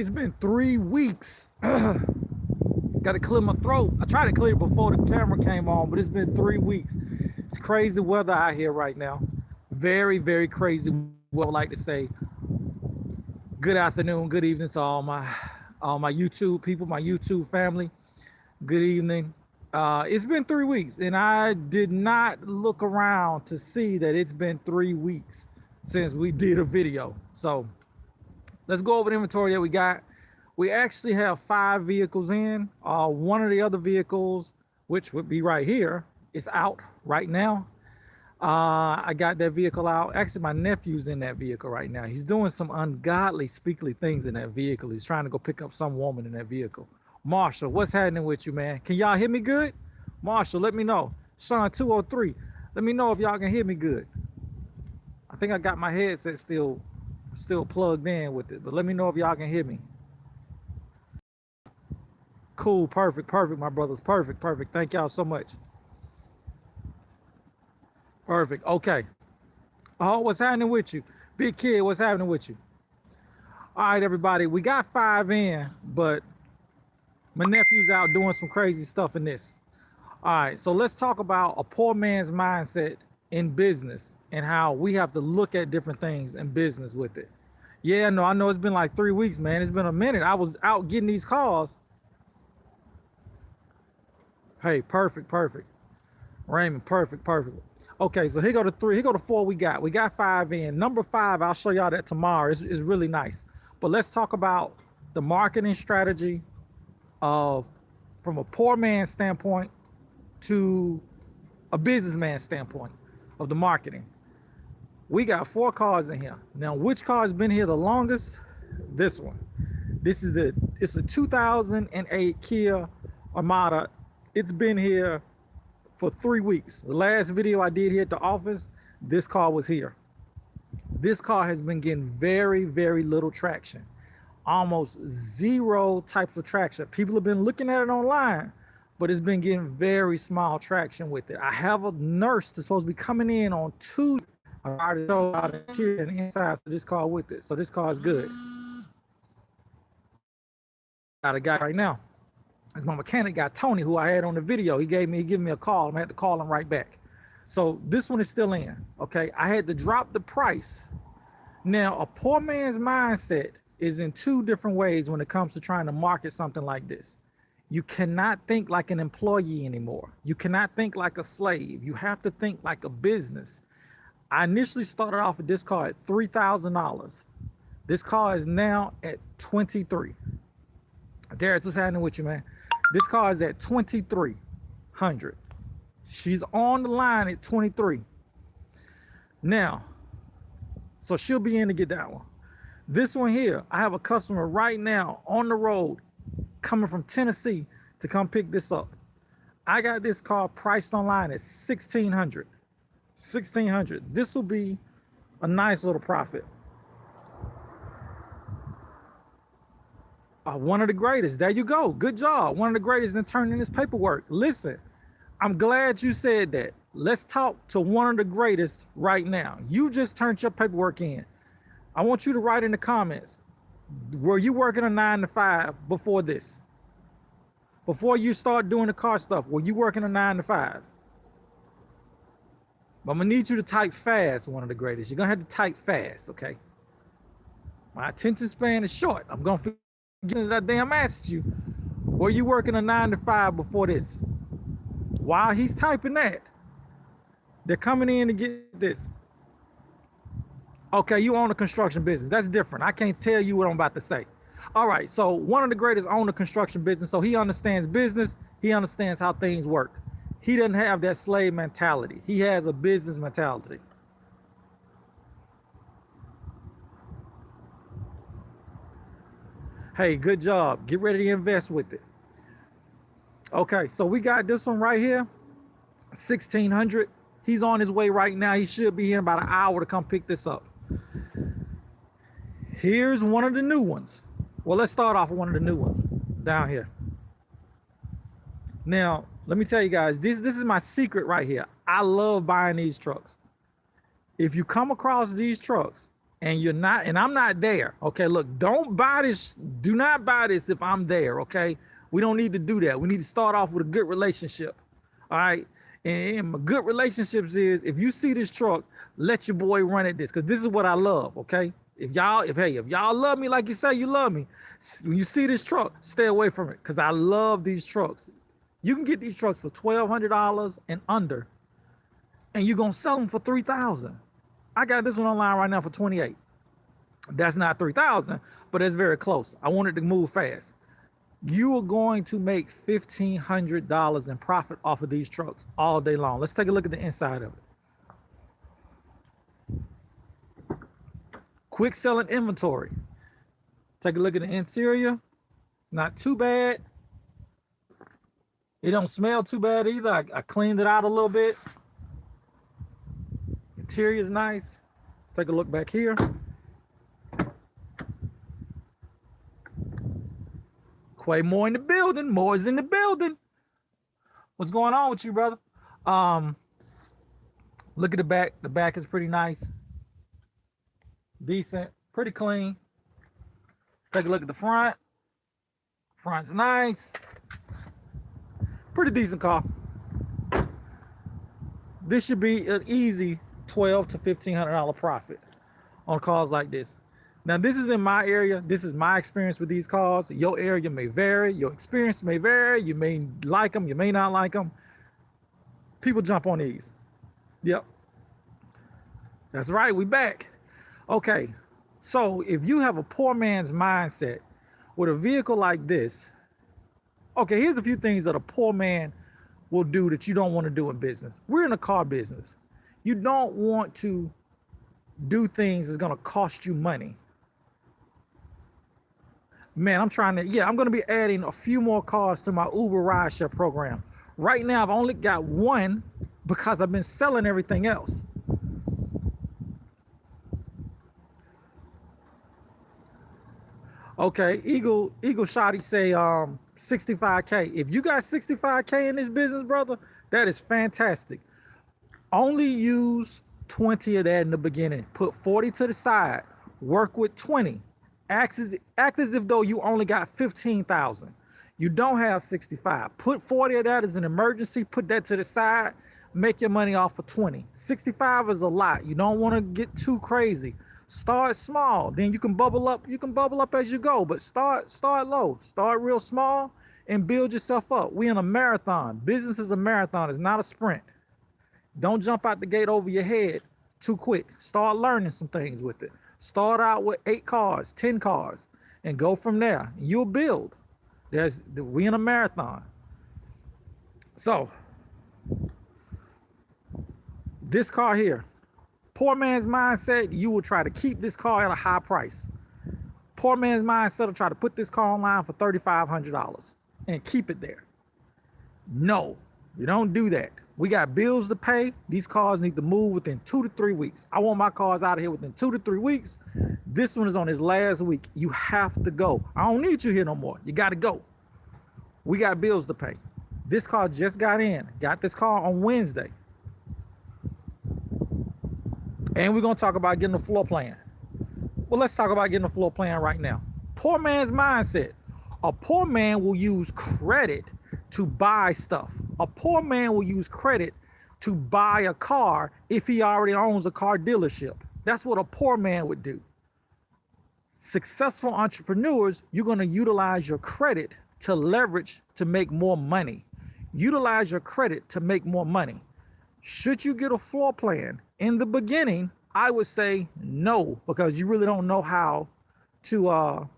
It's been 3 weeks. Got to clear my throat. I tried to clear it before the camera came on, but it's been 3 weeks. It's crazy weather out here right now. Very, very crazy. What I would like to say, good afternoon, good evening to all my YouTube people, my YouTube family. Good evening. It's been 3 weeks, and I did not look around to see that it's been 3 weeks since we did a video. So let's go over the inventory that we got. We actually have 5 vehicles in. One of the other vehicles, which would be right here, is out right now. I got that vehicle out. Actually, my nephew's in that vehicle right now. He's doing some ungodly, speakly things in that vehicle. He's trying to go pick up some woman in that vehicle. Marshall, what's happening with you, man? Can y'all hear me good? Marshall, let me know. Sean 203, let me know if y'all can hear me good. I think I got my headset still plugged in with it, but let me know if y'all can hear me. Cool, perfect, my brothers, perfect. Thank y'all so much. Perfect, okay. Oh, what's happening with you? Big kid, what's happening with you? All right, everybody, we got 5 in, but my nephew's out doing some crazy stuff in this. All right, so let's talk about a poor man's mindset in business and how we have to look at different things in business with it. Yeah, no, I know it's been like 3 weeks, man. It's been a minute. I was out getting these calls. Hey, perfect. Raymond, perfect. Okay, so here go to 3, here go to 4 we got. We got 5 in. Number 5, I'll show y'all that tomorrow. It's really nice. But let's talk about the marketing strategy of from a poor man's standpoint to a businessman standpoint of the marketing. We got 4 cars in here. Now, which car has been here the longest? This one. It's a 2008 Kia Armada. It's been here for 3 weeks. The last video I did here at the office, this car was here. This car has been getting very, very little traction. Almost 0 types of traction. People have been looking at it online, but it's been getting very small traction with it. I have a nurse that's supposed to be coming in on Tuesday. I already showed out the interior and inside of this car with it. So this car is good. Got a guy right now. It's my mechanic guy, Tony, who I had on the video. He gave me a call. I'm gonna have to call him right back. So this one is still in, okay? I had to drop the price. Now, a poor man's mindset is in 2 different ways when it comes to trying to market something like this. You cannot think like an employee anymore. You cannot think like a slave. You have to think like a business. I initially started off with this car at $3,000. This car is now at 23. Darius, what's happening with you, man? This car is at 2,300. She's on the line at 23. Now, so she'll be in to get that one. This one here, I have a customer right now on the road coming from Tennessee to come pick this up. I got this car priced online at 1,600. 1,600. This will be a nice little profit. One of the greatest. There you go. Good job. One of the greatest in turning this paperwork. Listen, I'm glad you said that. Let's talk to one of the greatest right now. You just turned your paperwork in. I want you to write in the comments, were you working a 9 to 5 before this? Before you start doing the car stuff, were you working a 9 to 5? But I'm gonna need you to type fast, one of the greatest. You're gonna have to type fast, okay? My attention span is short. I'm gonna forget that I damn asked you, were you working a 9 to 5 before this? While he's typing that, they're coming in to get this. Okay, you own a construction business. That's different. I can't tell you what I'm about to say. All right, so one of the greatest own a construction business, so he understands business. He understands how things work. He doesn't have that slave mentality. He has a business mentality. Hey, good job. Get ready to invest with it. Okay, so we got this one right here, 1,600. He's on his way right now. He should be here in about an hour to come pick this up. Here's one of the new ones. Well, let's start off with one of the new ones down here. Now, let me tell you guys, this is my secret right here. I love buying these trucks. If you come across these trucks, and you're not, and I'm not there. Okay, look, don't buy this. Do not buy this if I'm there. Okay, we don't need to do that. We need to start off with a good relationship. All right. And my good relationships is if you see this truck, let your boy run at this, because this is what I love. Okay. If y'all love me like you say you love me, when you see this truck, stay away from it, because I love these trucks. You can get these trucks for $1,200 and under, and you're gonna sell them for $3,000. I got this one online right now for 28. That's not 3,000, but it's very close. I wanted to move fast. You are going to make $1,500 in profit off of these trucks all day long. Let's take a look at the inside of it. Quick selling inventory. Take a look at the interior. Not too bad. It don't smell too bad either. I cleaned it out a little bit. Interior is nice. Take a look back here. Quay Moore in the building. Moore's in the building. What's going on with you, brother? Look at the back. The back is pretty nice. Decent. Pretty clean. Take a look at the front. Front's nice. Pretty decent car. This should be an easy $1,200 to $1,500 profit on cars like this. Now, this is in my area. This is my experience with these cars. Your area may vary. Your experience may vary. You may like them. You may not like them. People jump on these. Yep. That's right. We back. Okay. So if you have a poor man's mindset with a vehicle like this, okay, here's a few things that a poor man will do that you don't want to do in business. We're in a car business. You don't want to do things that's going to cost you money. Man, I'm going to be adding a few more cars to my Uber rideshare program. Right now, I've only got one because I've been selling everything else. Okay, Eagle Shotty say 65K. If you got 65K in this business, brother, that is fantastic. Only use 20 of that in the beginning. Put 40 to the side. Work with 20. Act as if though you only got 15,000. You don't have 65. Put 40 of that as an emergency. Put that to the side. Make your money off of 20. 65 is a lot. You don't want to get too crazy. Start small. Then you can bubble up. You can bubble up as you go. But start low. Start real small and build yourself up. We in a marathon. Business is a marathon. It's not a sprint. Don't jump out the gate over your head too quick. Start learning some things with it. Start out with 8 cars, 10 cars, and go from there. You'll build. We in a marathon. So, this car here, poor man's mindset, you will try to keep this car at a high price. Poor man's mindset will try to put this car online for $3,500 and keep it there. No, you don't do that. We got bills to pay. These cars need to move within 2 to 3 weeks. I want my cars out of here within 2 to 3 weeks. This one is on his last week. You have to go. I don't need you here no more. You got to go. We got bills to pay. This car just got in. Got this car on Wednesday. And we're going to talk about getting a floor plan. Well, let's talk about getting a floor plan right now. Poor man's mindset. A poor man will use credit to buy stuff. A poor man will use credit to buy a car if he already owns a car dealership. That's what a poor man would do. Successful entrepreneurs, you're going to utilize your credit to leverage to make more money. Utilize your credit to make more money. Should you get a floor plan in the beginning? I would say no, because you really don't know how to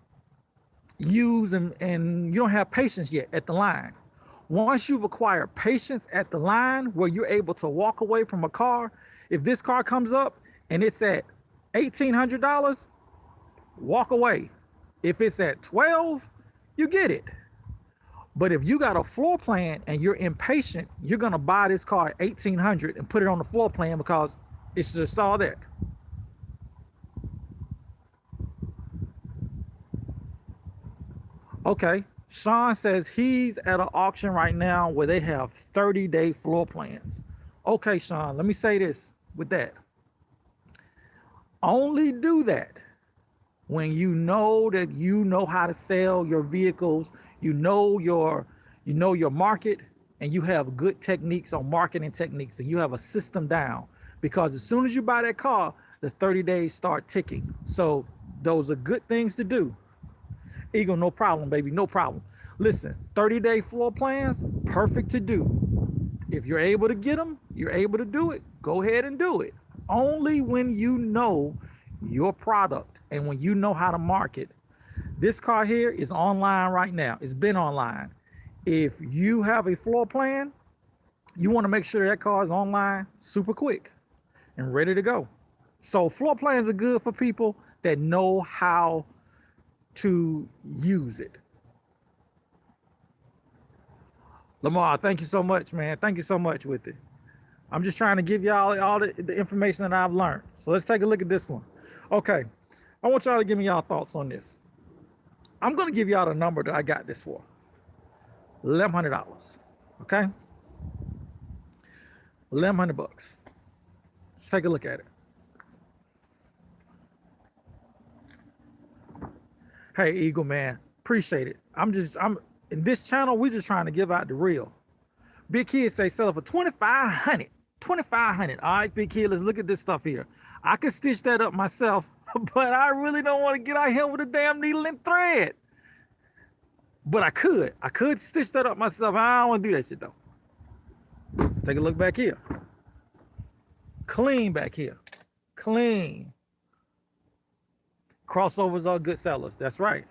use and you don't have patience yet at the line. Once you've acquired patience at the line where you're able to walk away from a car, if this car comes up and it's at $1,800, walk away. If it's at $1,200, you get it. But if you got a floor plan and you're impatient, you're going to buy this car at $1,800 and put it on the floor plan because it's just all there. Okay. Sean says he's at an auction right now where they have 30-day floor plans. Okay, Sean, let me say this with that. Only do that when you know that you know how to sell your vehicles, you know your market, and you have good techniques on marketing techniques, and you have a system down. Because as soon as you buy that car, the 30 days start ticking. So those are good things to do. Eagle, no problem, baby, no problem. Listen, 30-day floor plans, perfect to do. If you're able to get them, you're able to do it, go ahead and do it. Only when you know your product and when you know how to market. This car here is online right now. It's been online. If you have a floor plan, you want to make sure that car is online super quick and ready to go. So floor plans are good for people that know how to use it. Lamar, thank you so much, man. Thank you so much with it. I'm just trying to give y'all all the information that I've learned. So let's take a look at this one. Okay, I want y'all to give me y'all thoughts on this. I'm gonna give y'all the number that I got this for. $1,100. Okay? $1,100 bucks. Let's take a look at it. Hey, Eagle, man, appreciate it. I'm in this channel, we're just trying to give out the real. Big Kid say sell it for 2,500. 2,500. All right, Big Kid, let's look at this stuff here. I could stitch that up myself, but I really don't want to get out here with a damn needle and thread. But I could stitch that up myself. I don't want to do that shit though. Let's take a look back here. Clean back here. Clean. Crossovers are good sellers. That's right.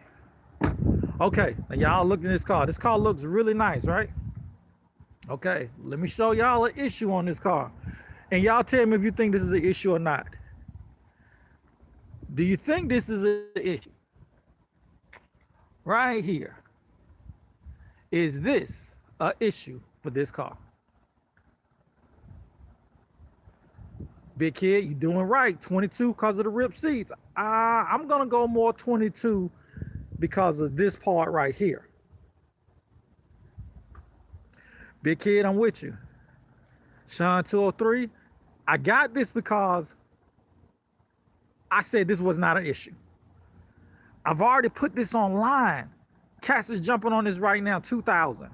Okay, now y'all look at this car. This car looks really nice, right? Okay, let me show y'all an issue on this car. And y'all tell me if you think this is an issue or not. Do you think this is an issue? Right here. Is this an issue for this car? Big Kid, you doing right. 22 because of the ripped seats. I'm gonna go more 22 because of this part right here. Big Kid, I'm with you. Sean 203, I got this because I said this was not an issue. I've already put this online. Cass is jumping on this right now, 2,000.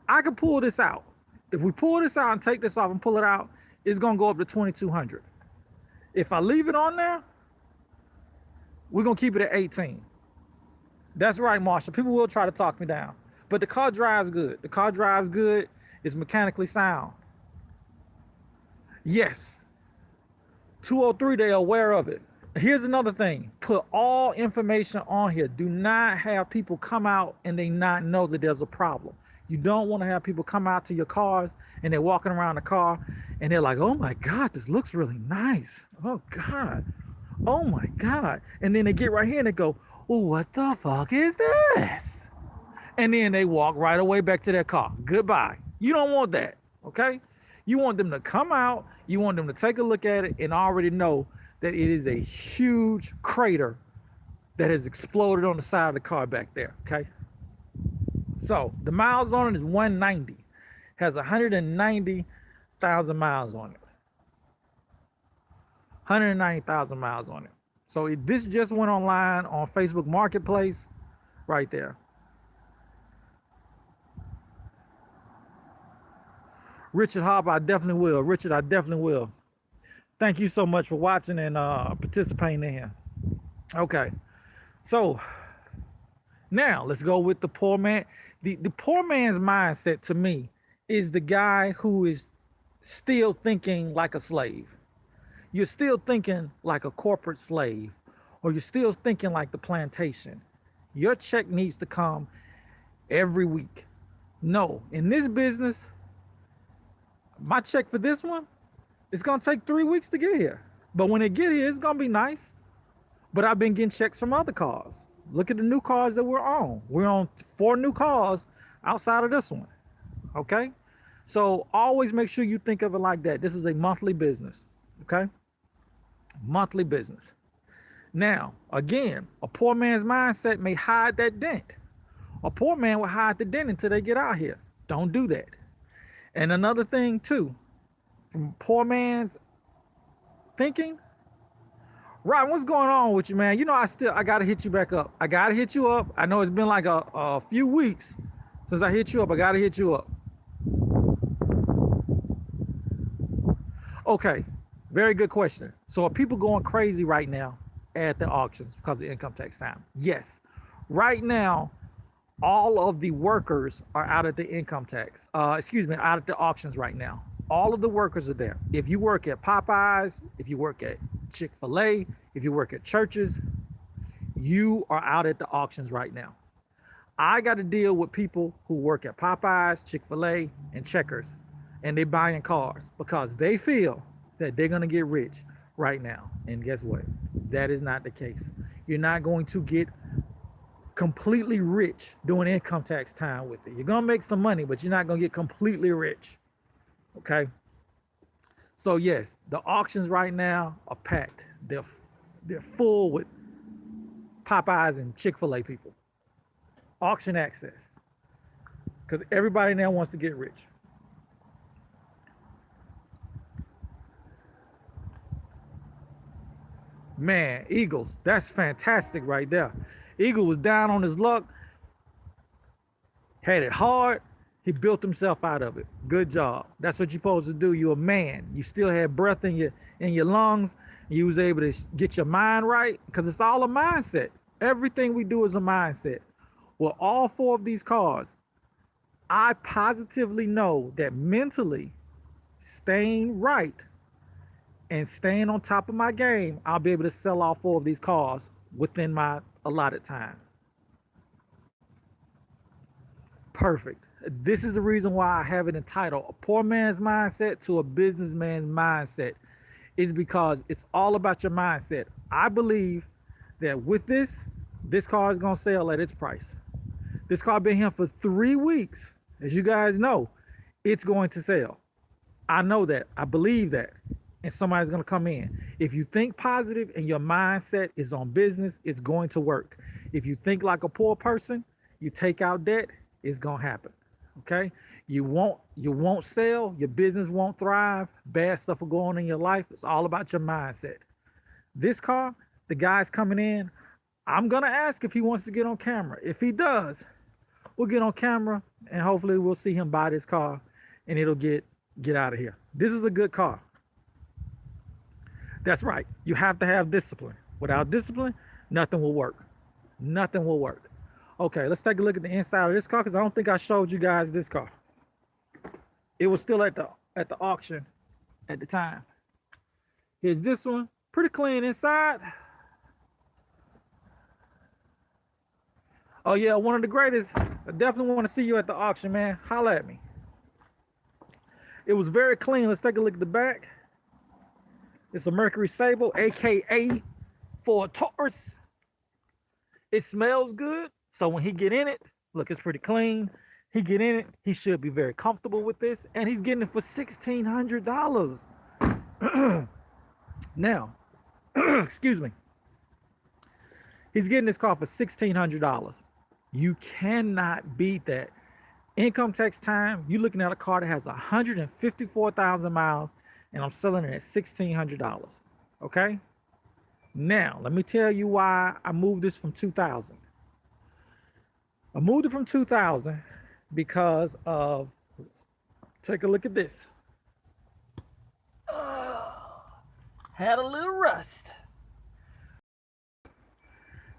I could pull this out. If we pull this out and take this off and pull it out, it's gonna go up to 2,200. If I leave it on there, we're gonna keep it at 18. That's right, Marshall. People will try to talk me down, but the car drives good. The car drives good. It's mechanically sound. Yes. 203, they're aware of it. Here's another thing. Put all information on here. Do not have people come out and they not know that there's a problem. You don't want to have people come out to your cars and they're walking around the car and they're like, oh my God, this looks really nice. Oh God. Oh my God. And then they get right here and they go, oh, what the fuck is this? And then they walk right away back to their car. Goodbye. You don't want that. Okay. You want them to come out. You want them to take a look at it and already know that it is a huge crater that has exploded on the side of the car back there, okay? So the miles on it is 190. Has 190,000 miles on it. 190,000 miles on it. So this just went online on Facebook Marketplace right there. Richard Hopper, I definitely will. Richard, I definitely will. Thank you so much for watching and participating in here. Okay, so now let's go with the poor man. The poor man's mindset to me is the guy who is still thinking like a slave. You're still thinking like a corporate slave, or you're still thinking like the plantation. Your check needs to come every week. No, in this business, my check for this one, it's gonna take 3 weeks to get here. But when it get here, it's gonna be nice. But I've been getting checks from other cars. Look at the new cars that we're on. We're on 4 new cars outside of this one. Okay? So always make sure you think of it like that. This is a monthly business. Okay? Monthly business. Now, again, a poor man's mindset may hide that dent. A poor man will hide the dent until they get out here. Don't do that. And another thing too, from poor man's thinking, Ryan, what's going on with you, man? You know, I gotta hit you back up. I gotta hit you up. I know it's been like a few weeks since I hit you up. I gotta hit you up. Okay, very good question. So are people going crazy right now at the auctions because of income tax time? Yes. Right now, all of the workers are out at the income tax. Out at the auctions right now. All of the workers are there. If you work at Popeyes, if you work at Chick-fil-A, if you work at churches, you are out at the auctions right now. I got to deal with people who work at Popeyes, Chick-fil-A, and Checkers, and they're buying cars because they feel that they're going to get rich right now. And guess what? That is not the case. You're not going to get completely rich doing income tax time with it. You're going to make some money, but you're not going to get completely rich. Okay? So yes, the auctions right now are packed. They're full with Popeyes and Chick-fil-A people. Auction access. Because everybody now wants to get rich. Man, Eagles, that's fantastic right there. Eagle was down on his luck, had it hard. He built himself out of it. Good job. That's what you're supposed to do. You're a man. You still had breath in your lungs. You was able to get your mind right because it's all a mindset. Everything we do is a mindset. Well, all four of these cars, I positively know that mentally staying right and staying on top of my game, I'll be able to sell all four of these cars within my allotted time. Perfect. This is the reason why I have it entitled A Poor Man's Mindset to a Businessman's Mindset, is because it's all about your mindset. I believe that with this car is going to sell at its price. This car been here for 3 weeks. As you guys know, it's going to sell. I know that. I believe that. And somebody's going to come in. If you think positive and your mindset is on business, it's going to work. If you think like a poor person, you take out debt, it's going to happen. Okay? You won't sell, your business won't thrive, bad stuff will go on in your life. It's all about your mindset. This car, the guy's coming in, I'm going to ask if he wants to get on camera. If he does, we'll get on camera and hopefully we'll see him buy this car and it'll get out of here. This is a good car. That's right. You have to have discipline. Without discipline, nothing will work. Nothing will work. Okay, let's take a look at the inside of this car because I don't think I showed you guys this car. It was still at the auction at the time. Here's this one. Pretty clean inside. Oh yeah, one of the greatest. I definitely want to see you at the auction, man. Holla at me. It was very clean. Let's take a look at the back. It's a Mercury Sable, aka Ford Taurus. It smells good. So when he get in it, look, it's pretty clean. He get in it, he should be very comfortable with this. And he's getting it for $1,600. Now, excuse me. He's getting this car for $1,600. You cannot beat that. Income tax time, you're looking at a car that has 154,000 miles, and I'm selling it at $1,600. Okay? Now, let me tell you why I moved this from 2000. I moved it from 2000 because of, take a look at this. Had a little rust.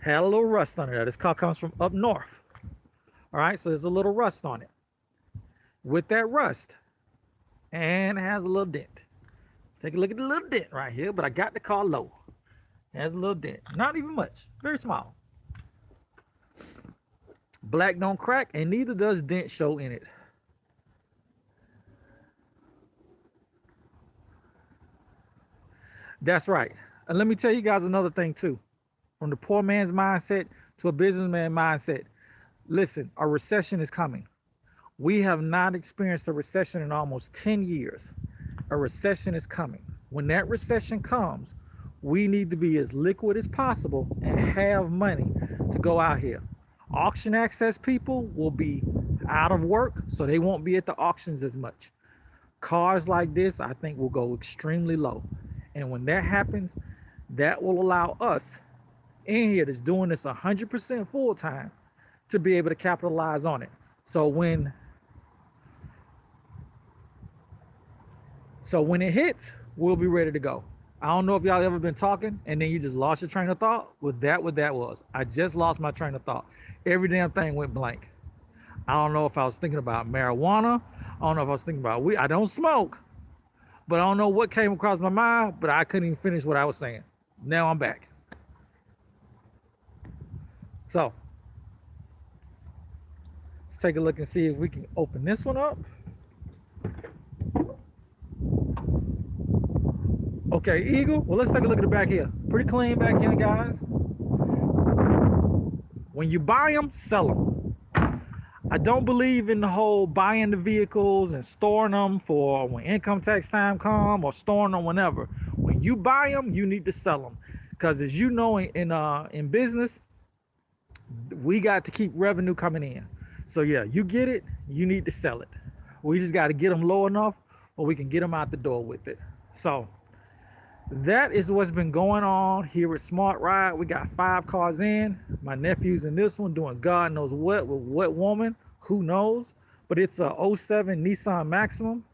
Had a little rust on it. This car comes from up north. All right, so there's a little rust on it. With that rust, and it has a little dent. Let's take a look at the little dent right here, but I got the car low. It has a little dent. Not even much. Very small. Black don't crack, and neither does dent show in it. That's right. And let me tell you guys another thing too. From the poor man's mindset to a businessman mindset. Listen, a recession is coming. We have not experienced a recession in almost 10 years. A recession is coming. When that recession comes, we need to be as liquid as possible and have money to go out here. Auction access people will be out of work, so they won't be at the auctions as much. Cars like this, I think, will go extremely low. And when that happens, That will allow us in here that's doing this 100% full time to be able to capitalize on it. So when it hits, we'll be ready to go. I don't know if y'all ever been talking and then you just lost your train of thought. What that was. I just lost my train of thought. Every damn thing went blank. I don't know if I was thinking about marijuana. I don't know if I was thinking about weed. I don't smoke, but I don't know what came across my mind, but I couldn't even finish what I was saying. Now I'm back. So let's take a look and see if we can open this one up. Okay, Eagle. Well, let's take a look at the back here. Pretty clean back here, guys. When you buy them, sell them. I don't believe in the whole buying the vehicles and storing them for when income tax time come or storing them whenever. When you buy them, you need to sell them. Because as you know, in business, we got to keep revenue coming in. So yeah, you get it, you need to sell it. We just got to get them low enough where we can get them out the door with it. So that is what's been going on here at Smart Ride. We got 5 cars in. My nephew's in this one doing God knows what with what woman, who knows. But it's a 07 Nissan Maximum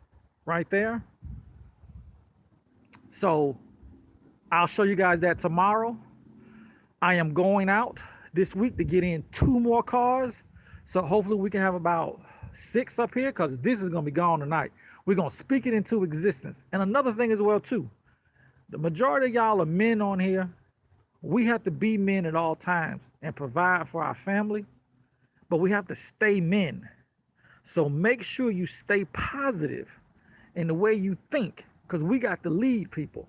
right there. So I'll show you guys that tomorrow. I am going out this week to get in 2 more cars. So hopefully we can have about 6 up here because this is going to be gone tonight. We're going to speak it into existence. And another thing as well too, the majority of y'all are men on here. We have to be men at all times and provide for our family, but we have to stay men. So make sure you stay positive in the way you think, because we got to lead people.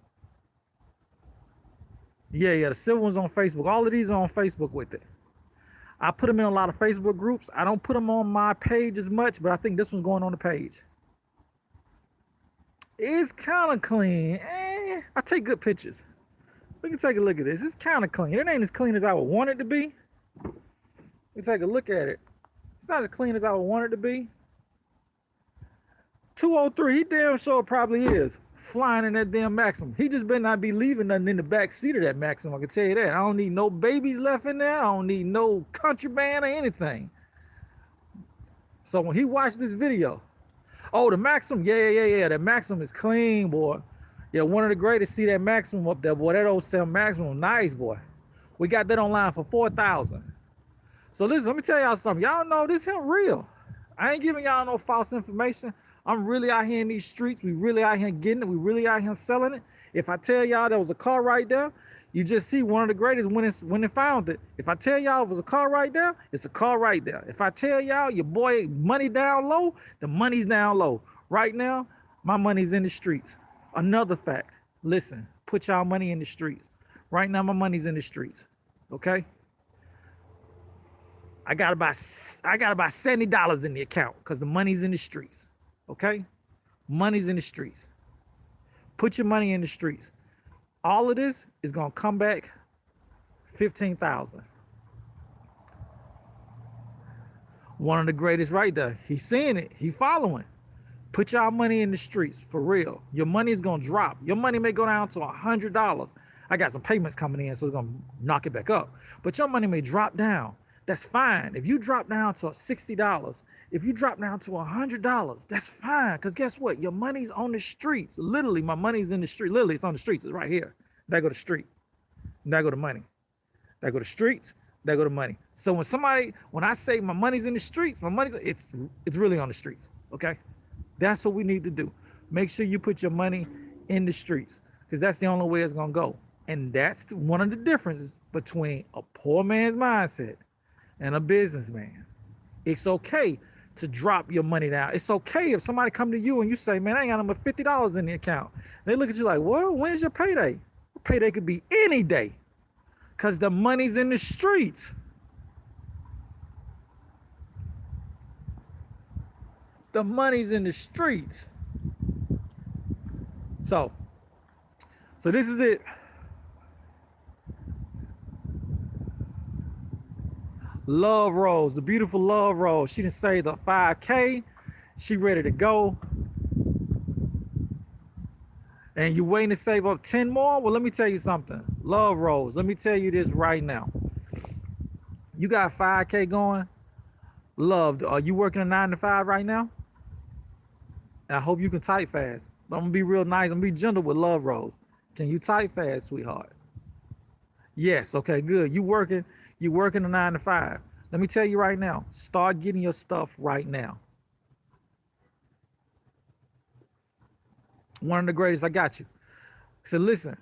Yeah, the silver one's on Facebook. All of these are on Facebook with it. I put them in a lot of Facebook groups. I don't put them on my page as much, but I think this one's going on the page. It's kind of clean. I take good pictures. We can take a look at this. It's kind of clean. It ain't as clean as I would want it to be. We take a look at it. It's not as clean as I would want it to be. 203, he damn sure probably is flying in that damn Maximum. He just better not be leaving nothing in the back seat of that Maximum. I can tell you that. I don't need no babies left in there. I don't need no contraband or anything. So when he watched this video, oh, the Maximum, yeah. That Maximum is clean, boy. Yeah, one of the greatest. See that Maximum up there, boy. That 07 Maximum, nice, boy. We got that online for $4,000. So listen, let me tell y'all something. Y'all know this him real. I ain't giving y'all no false information. I'm really out here in these streets. We really out here getting it. We really out here selling it. If I tell y'all there was a car right there, you just see one of the greatest when it found it. If I tell y'all it was a car right there, it's a car right there. If I tell y'all your boy money down low, the money's down low. Right now, my money's in the streets. Another fact, listen, put y'all money in the streets. Right now, my money's in the streets, okay? I got about $70 in the account because the money's in the streets, okay? Money's in the streets. Put your money in the streets. All of this is gonna come back 15,000. One of the greatest right there. He's seeing it, he following. Put y'all money in the streets, for real. Your money is gonna drop. Your money may go down to $100. I got some payments coming in, so it's gonna knock it back up. But your money may drop down. That's fine. If you drop down to $60, if you drop down to $100, that's fine. Because guess what? Your money's on the streets. Literally, my money's in the street. Literally, it's on the streets. It's right here. There go the street. There go the money. There go the streets. There go the money. So when I say my money's in the streets, it's really on the streets. Okay? That's what we need to do. Make sure you put your money in the streets, because that's the only way it's gonna go. And that's one of the differences between a poor man's mindset and a businessman. It's okay to drop your money down. It's okay if somebody come to you and you say, man, I ain't got no $50 in the account. They look at you like, well, when's your payday? Payday could be any day, because the money's in the streets. The money's in the streets. So this is it. Love Rose, the beautiful Love Rose. She done saved the 5K. She ready to go. And you waiting to save up 10 more? Well, let me tell you something. Love Rose. Let me tell you this right now. You got 5K going. Love, are you working a 9 to 5 right now? I hope you can type fast. But I'm gonna be real nice. I'm gonna be gentle with Love Rose. Can you type fast, sweetheart? Yes. Okay. Good. You working a 9 to 5. Let me tell you right now. Start getting your stuff right now. One of the greatest. I got you. So listen.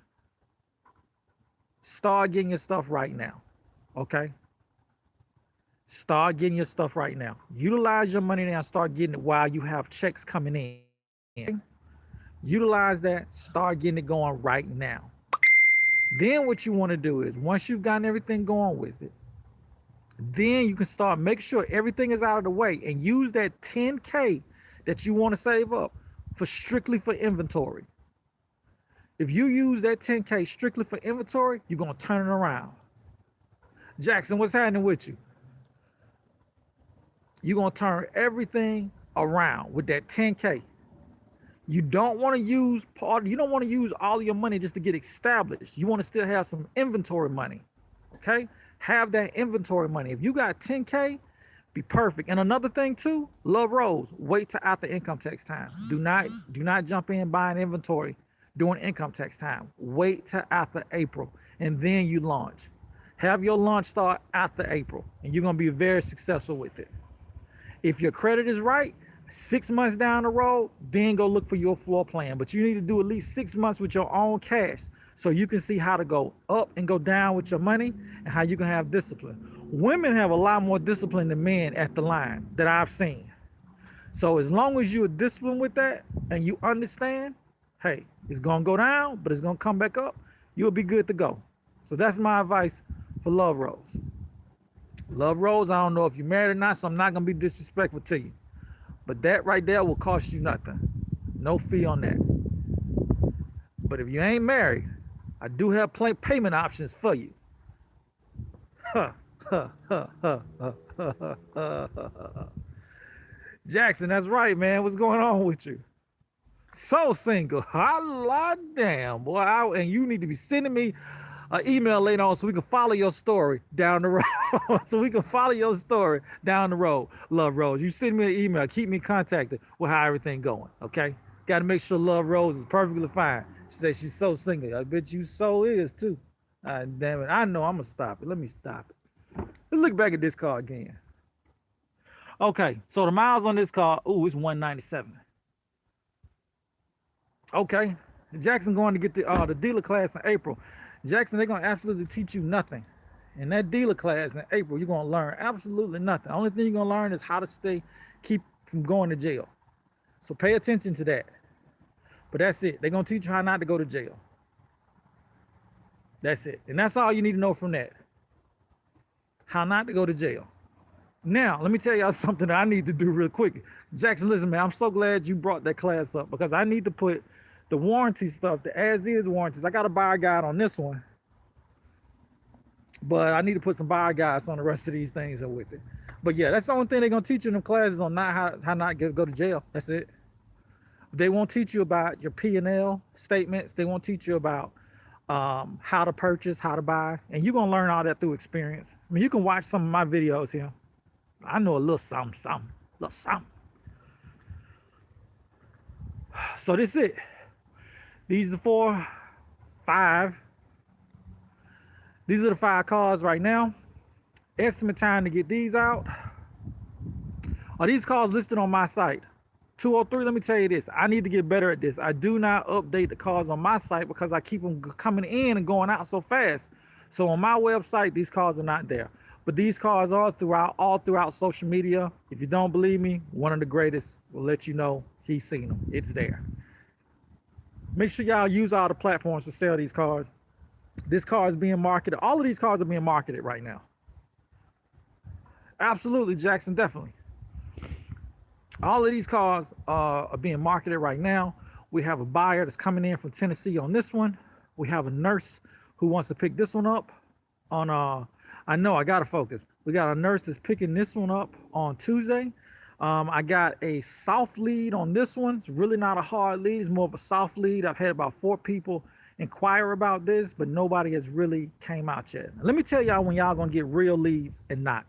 Start getting your stuff right now. Okay. Start getting your stuff right now. Utilize your money now. Start getting it while you have checks coming in. Utilize that. Start getting it going right now. Then what you want to do is once you've gotten everything going with it, then you can start make sure everything is out of the way and use that 10K that you want to save up for strictly for inventory. If you use that 10K strictly for inventory, you're going to turn it around. Jackson, what's happening with you? You're going to turn everything around with that 10K. You don't want to use all of your money just to get established. You want to still have some inventory money. Okay? Have that inventory money. If you got 10K, be perfect. And another thing too, Love Rose, wait till after income tax time. Do not jump in buying inventory during income tax time. Wait till after April and then you launch. Have your launch start after April and you're going to be very successful with it. If your credit is right, 6 months down the road, then go look for your floor plan. But you need to do at least 6 months with your own cash so you can see how to go up and go down with your money and how you can have discipline. Women have a lot more discipline than men at the line that I've seen. So as long as you're disciplined with that and you understand, hey, it's going to go down, but it's going to come back up, you'll be good to go. So that's my advice for Love Rose. Love Rose, I don't know if you're married or not, so I'm not going to be disrespectful to you. But that right there will cost you nothing. No fee on that. But if you ain't married, I do have payment options for you. Jackson, that's right, man. What's going on with you? So single. Holla damn, boy. And you need to be sending me an email later on so we can follow your story down the road. Love Rose. You send me an email. Keep me contacted with how everything going. Okay? Got to make sure Love Rose is perfectly fine. She says she's so single. I bet you so is too. Damn it. I know I'm going to stop it. Let me stop it. Let's look back at this car again. Okay. So the miles on this car, ooh, it's 197. Okay. Jackson going to get the dealer class in April. Jackson, they're going to absolutely teach you nothing. In that dealer class in April, you're going to learn absolutely nothing. The only thing you're going to learn is how to keep from going to jail. So pay attention to that. But that's it. They're going to teach you how not to go to jail. That's it. And that's all you need to know from that. How not to go to jail. Now, let me tell y'all something that I need to do real quick. Jackson, listen, man, I'm so glad you brought that class up because I need to put the warranty stuff, the as-is warranties. I got a buyer guide on this one. But I need to put some buyer guides on the rest of these things and with it. But yeah, that's the only thing they're going to teach you in them classes on how not go to jail. That's it. They won't teach you about your P&L statements. They won't teach you about how to purchase, how to buy. And you're going to learn all that through experience. I mean, you can watch some of my videos here. I know a little something. So this is it. These are the 5. These are the 5 cars right now. Estimate time to get these out. Are these cars listed on my site? 203, let me tell you this. I need to get better at this. I do not update the cars on my site because I keep them coming in and going out so fast. So on my website, these cars are not there. But these cars are all throughout social media. If you don't believe me, one of the greatest will let you know he's seen them. It's there. Make sure y'all use all the platforms to sell these cars. This car is being marketed. All of these cars are being marketed right now. Absolutely, Jackson, definitely. All of these cars are being marketed right now. We have a buyer that's coming in from Tennessee on this one. We have a nurse who wants to pick this one up on, I know I got to focus. We got a nurse that's picking this one up on Tuesday. I got a soft lead on this one. It's really not a hard lead. It's more of a soft lead. I've had about 4 people inquire about this, but nobody has really came out yet. Let me tell y'all when y'all gonna get real leads and not.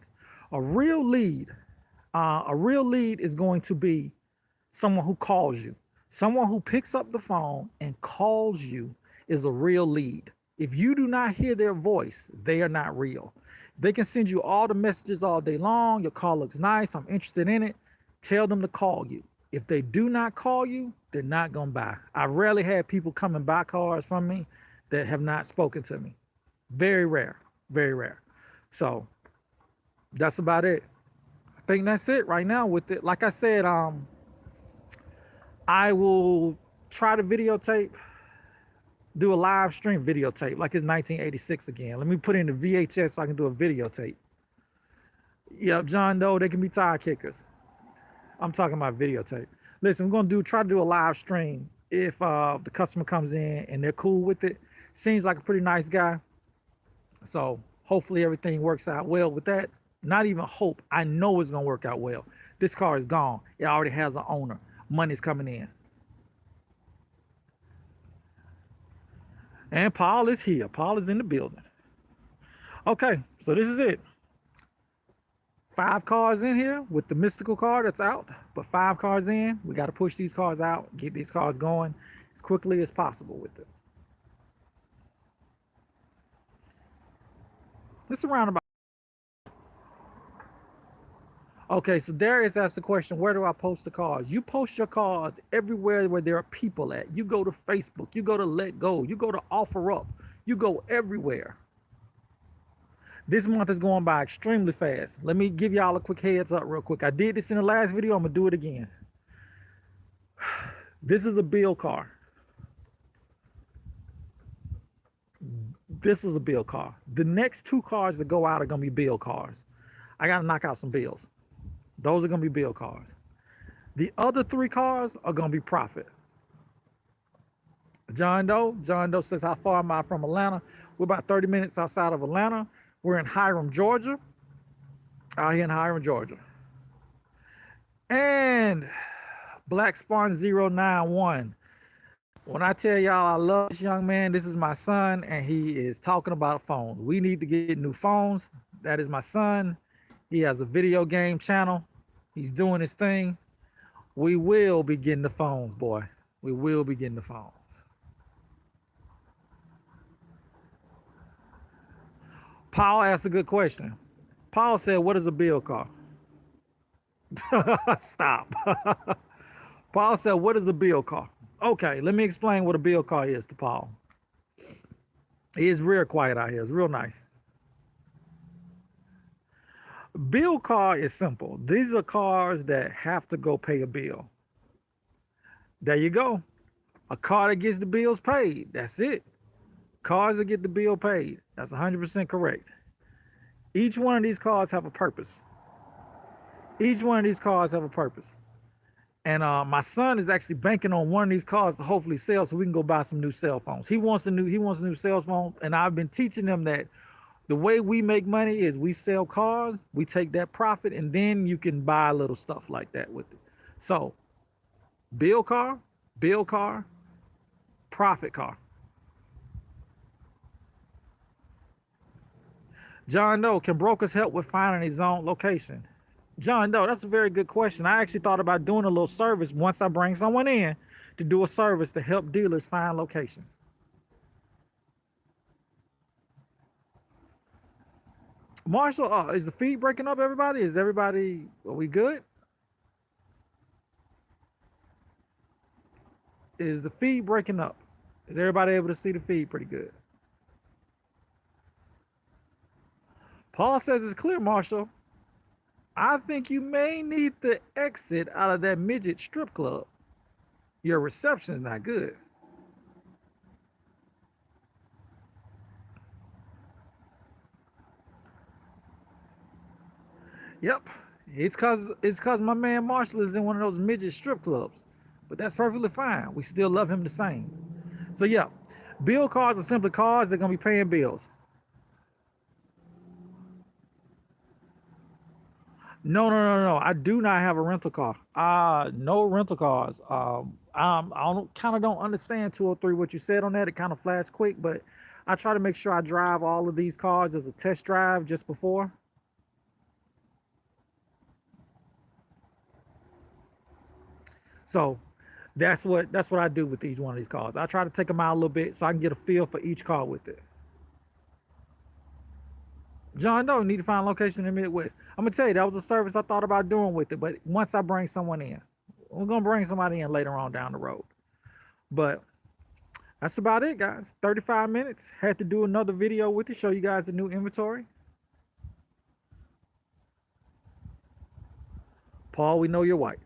A real lead, a real lead is going to be someone who calls you. Someone who picks up the phone and calls you is a real lead. If you do not hear their voice, they are not real. They can send you all the messages all day long. Your car looks nice. I'm interested in it. Tell them to call you. If they do not call you, they're not going to buy. I rarely had people come and buy cars from me that have not spoken to me. Very rare, very rare. So that's about it. I think that's it right now with it. Like I said, I will try to videotape, do a live stream videotape like it's 1986 again. Let me put in the VHS so I can do a videotape. Yep, John Doe, they can be tire kickers. I'm talking about videotape. Listen, we're gonna try to do a live stream if the customer comes in and they're cool with it. Seems like a pretty nice guy. So hopefully everything works out well with that. Not even hope, I know it's gonna work out well. This car is gone. It already has an owner. Money's coming in. And Paul is here. Paul is in the building. Okay, so this is it. 5 cars in here with the mystical car that's out, but 5 cars in. We got to push these cars out, get these cars going as quickly as possible with it. It's a roundabout. Okay, so Darius asked the question, where do I post the cars? You post your cars everywhere where there are people at. You go to Facebook, you go to Let Go, you go to OfferUp, you go everywhere. This month is going by extremely fast. Let me give y'all a quick heads up real quick. I did this in the last video. I'm gonna do it again. This is a bill car. This is a bill car. The next 2 cars that go out are gonna be bill cars. I gotta knock out some bills. Those are gonna be bill cars. The other 3 cars are gonna be profit. John Doe says, how far am I from Atlanta? We're about 30 minutes outside of Atlanta. We're in Hiram, Georgia. Out here in Hiram, Georgia. And Black Spartan 091. When I tell y'all I love this young man, this is my son, and he is talking about phones. We need to get new phones. That is my son. He has a video game channel. He's doing his thing. We will be getting the phones, boy. We will be getting the phones. Paul asked a good question. Paul said, what is a bill car? Stop. Paul said, what is a bill car? Okay, let me explain what a bill car is to Paul. It is real quiet out here. It's real nice. Bill car is simple. These are cars that have to go pay a bill. There you go. A car that gets the bills paid. That's it. Cars that get the bill paid. That's 100% correct. Each one of these cars have a purpose. Each one of these cars have a purpose. And my son is actually banking on one of these cars to hopefully sell so we can go buy some new cell phones. He wants a new cell phone, and I've been teaching him that the way we make money is we sell cars, we take that profit, and then you can buy little stuff like that with it. So, bill car, profit car. John Doe, can brokers help with finding a zone location? John Doe, that's a very good question. I actually thought about doing a little service once I bring someone in to do a service to help dealers find locations. Marshall, is the feed breaking up, everybody? Are we good? Is the feed breaking up? Is everybody able to see the feed pretty good? Paul says it's clear, Marshall. I think you may need to exit out of that midget strip club. Your reception is not good. Yep, it's cause my man Marshall is in one of those midget strip clubs, but that's perfectly fine. We still love him the same. So yeah, bill cars are simply cars that are gonna be paying bills. No. I do not have a rental car. No rental cars. I don't kind of don't understand 203 what you said on that. It kind of flashed quick, but I try to make sure I drive all of these cars as a test drive just before. So that's what I do with these one of these cars. I try to take them out a little bit so I can get a feel for each car with it. John Doe need to find a location in the Midwest. I'm gonna tell you that was a service I thought about doing with it, but once I bring someone in, we're gonna bring somebody in later on down the road. But that's about it, guys. 35 minutes. Had to do another video with you, show you guys the new inventory. Paul, we know you're white.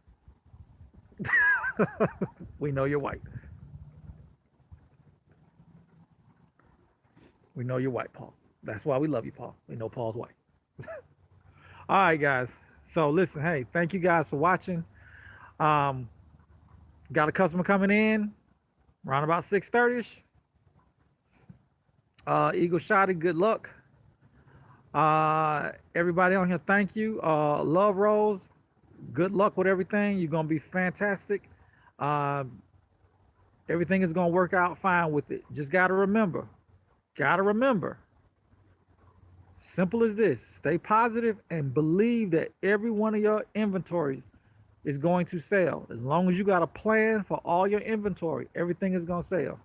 We know you're white. We know you're white, Paul. That's why we love you, Paul. We know Paul's white. All right, guys. So listen, hey, thank you guys for watching. Um, got a customer coming in around about 6:30ish. Eagle Shotty, good luck. Everybody on here, thank you. Love Rose, good luck with everything. You're gonna be fantastic. Um, Everything is gonna work out fine with it. Just gotta remember, simple as this: stay positive and believe that every one of your inventories is going to sell. As long as you got a plan for all your inventory, everything is gonna sell.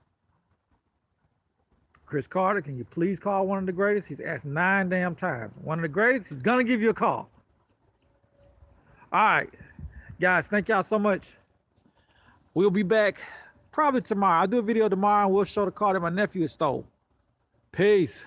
Chris Carter, can you please call one of the greatest? He's asked 9 damn times. One of the greatest, he's gonna give you a call. All right, guys, thank y'all so much. We'll be back probably tomorrow. I'll do a video tomorrow and we'll show the car that my nephew stole. Peace.